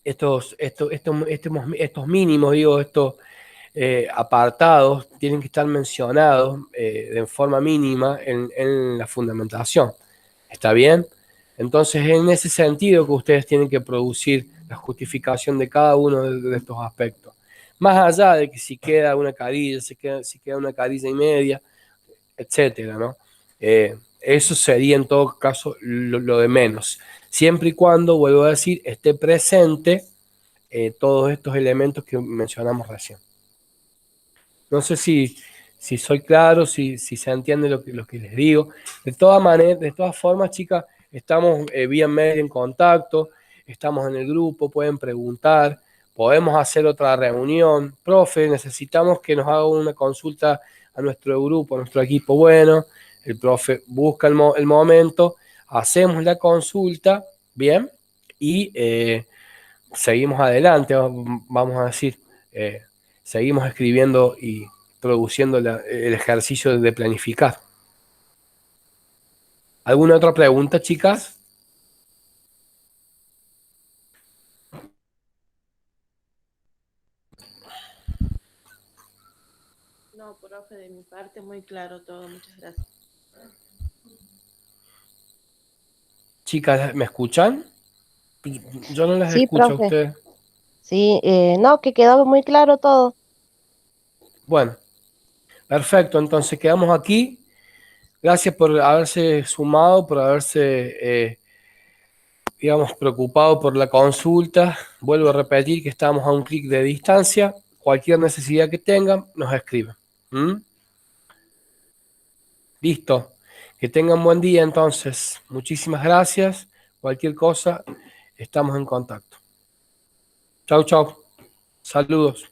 estos mínimos, digo, estos apartados tienen que estar mencionados de forma mínima en la fundamentación. ¿Está bien? Entonces, en ese sentido que ustedes tienen que producir la justificación de cada uno de estos aspectos. Más allá de que si queda una carilla, si queda una carilla y media, etcétera, ¿no? Eso sería en todo caso lo de menos. Siempre y cuando, vuelvo a decir, esté presente todos estos elementos que mencionamos recién. No sé si soy claro, si se entiende lo que les digo. De todas maneras, de todas formas, chicas, estamos vía medio en contacto, estamos en el grupo, pueden preguntar, podemos hacer otra reunión. Profe, necesitamos que nos haga una consulta a nuestro grupo, a nuestro equipo. Bueno, el profe busca el momento, hacemos la consulta, bien, y seguimos adelante, vamos a decir, seguimos escribiendo y produciendo el ejercicio de planificar. ¿Alguna otra pregunta, chicas? no, profe, de mi parte muy claro todo, muchas gracias. Chicas, ¿me escuchan? Yo no las Sí, escucho a profe, ustedes. sí, no, que quedó muy claro todo. Bueno, perfecto, entonces quedamos aquí. Gracias por haberse sumado, por haberse, digamos, preocupado por la consulta. Vuelvo a repetir que estamos a un clic de distancia. cualquier necesidad que tengan, nos escriben. Listo. Que tengan buen día entonces. Muchísimas gracias. Cualquier cosa, estamos en contacto. Chau, chau. Saludos.